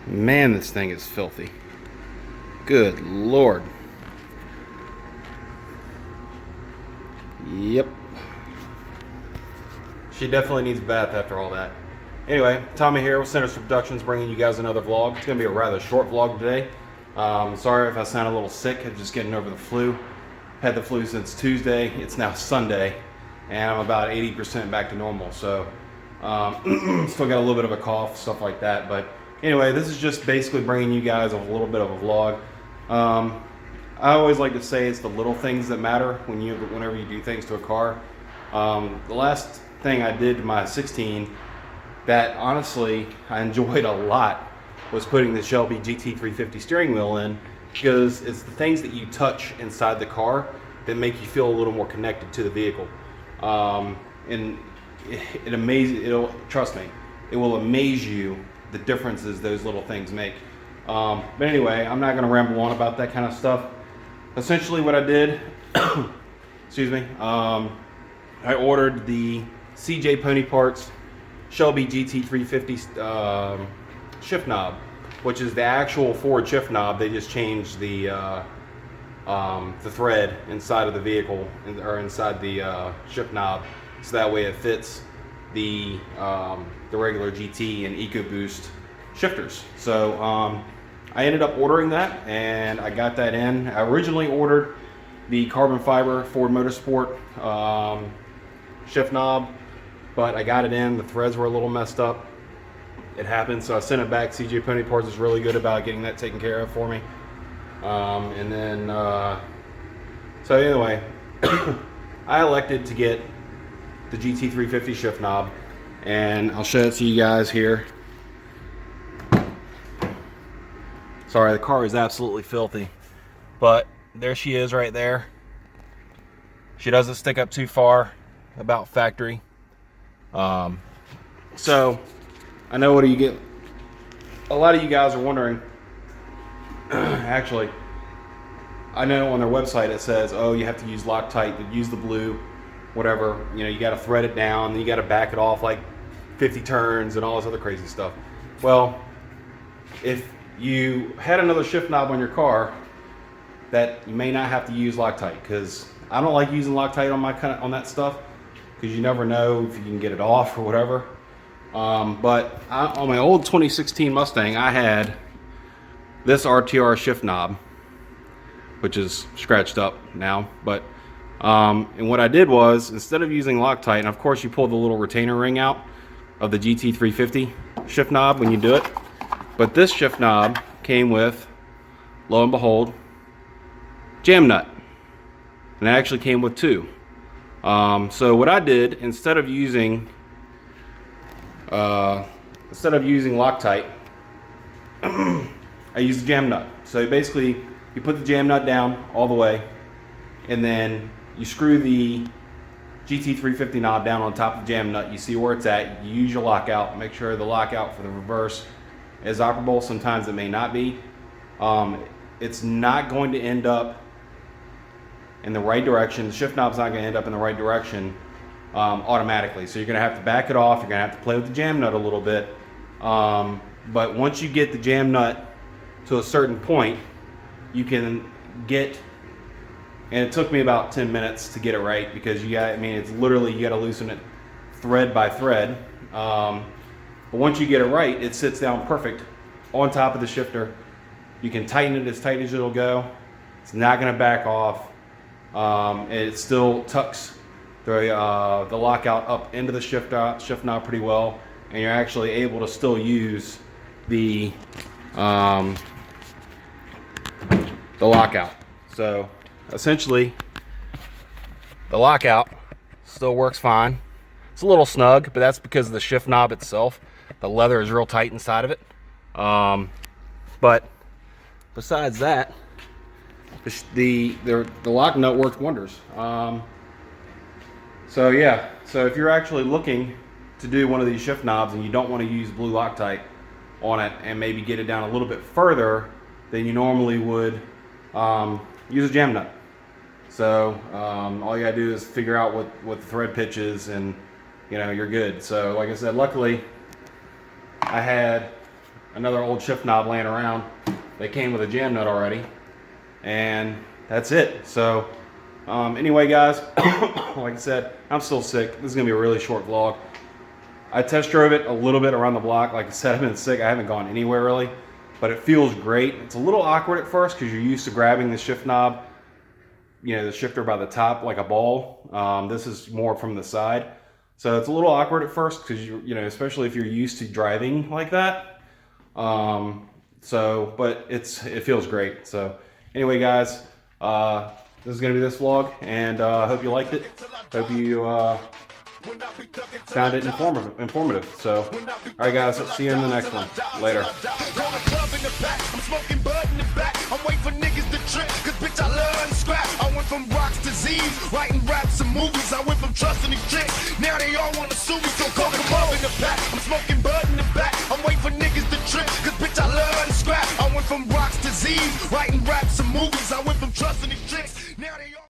Man, this thing is filthy. Good Lord. Yep. She definitely needs a bath after all that. Anyway, Tommy here with Sinister Productions, bringing you guys another vlog. It's going to be a rather short vlog today. Sorry if I sound a little sick. I'm just getting over the flu. Had the flu since Tuesday. It's now Sunday, and I'm about 80% back to normal. So, still got a little bit of a cough, stuff like that. But anyway, this is just basically bringing you guys a little bit of a vlog. I always like to say it's the little things that matter whenever you do things to a car. The last thing I did to my 16 that honestly I enjoyed a lot was putting the Shelby GT350 steering wheel in, because it's the things that you touch inside the car that make you feel a little more connected to the vehicle. And trust me, it will amaze you the differences those little things make. But anyway, I'm not going to ramble on about that kind of stuff. Essentially what I did, excuse me, I ordered the CJ Pony Parts Shelby GT350 shift knob, which is the actual Ford shift knob. They just changed the thread inside of the vehicle, or inside the shift knob, so that way it fits the regular GT and EcoBoost shifters. So I ended up ordering that, and I got that in. I originally ordered the carbon fiber Ford Motorsport shift knob, but I got it in. The threads were a little messed up. It happened, so I sent it back. CJ Pony Parts is really good about getting that taken care of for me. And then, so anyway, I elected to get the GT350 shift knob, and I'll show it to you guys here. Sorry, the car is absolutely filthy, but there she is right there. She doesn't stick up too far, about factory. So I know what do you get. A lot of you guys are wondering. Actually, I know on their website it says, oh, you have to use Loctite, use the blue, whatever. You know, you got to thread it down, then you got to back it off like 50 turns and all this other crazy stuff. Well, if you had another shift knob on your car, that you may not have to use Loctite, because I don't like using Loctite on that stuff, because you never know if you can get it off or whatever. But on my old 2016 Mustang, I had this RTR shift knob, which is scratched up now. But and what I did was, instead of using Loctite, and of course you pull the little retainer ring out of the GT350 shift knob when you do it, but this shift knob came with, lo and behold, jam nut, and it actually came with two. So what I did, instead of using Loctite, I used the jam nut. So basically, you put the jam nut down all the way, and then you screw the GT350 knob down on top of the jam nut. You see where it's at. You use your lockout. Make sure the lockout for the reverse is operable. Sometimes it may not be. It's not going to end up in the right direction. The shift knob's not going to end up in the right direction automatically. So you're going to have to back it off. You're going to have to play with the jam nut a little bit. But once you get the jam nut to a certain point, you can get, and it took me about 10 minutes to get it right, because it's literally, you got to loosen it thread by thread. But once you get it right, it sits down perfect on top of the shifter. You can tighten it as tight as it'll go. It's not going to back off. It still tucks the lockout up into the shift knob pretty well, and you're actually able to still use the lockout. So essentially, the lockout still works fine. It's a little snug, but that's because of the shift knob itself. The leather is real tight inside of it. But besides that, the lock nut worked wonders. So yeah, so if you're actually looking to do one of these shift knobs and you don't want to use blue Loctite on it, and maybe get it down a little bit further than you normally would use a jam nut. So all you gotta do is figure out what the thread pitch is, and you're good. So like I said, luckily I had another old shift knob laying around. They came with a jam nut already, and that's it. So anyway, guys, like I said, I'm still sick. This is gonna be a really short vlog. I test drove it a little bit around the block. Like I said, I've been sick. I haven't gone anywhere really, but it feels great. It's a little awkward at first because you're used to grabbing the shift knob, the shifter by the top like a ball. This is more from the side. So it's a little awkward at first because especially if you're used to driving like that. But it feels great. So anyway, guys, this is gonna be this vlog, and I hope you liked it. Hope you found it informative. So, all right, guys, see you in the next one. Later. I'm waiting for niggas to trip, cause bitch I love to scrap. I went from rocks to Z's, writing raps and movies. I went from trusting these chicks, now they all wanna sue me. So call them up in the back, I'm smoking bud in the back. I'm waiting for niggas to trip, cause bitch I love to scrap. I went from rocks to Z's, writing raps and movies. I went from trusting these chicks, now they all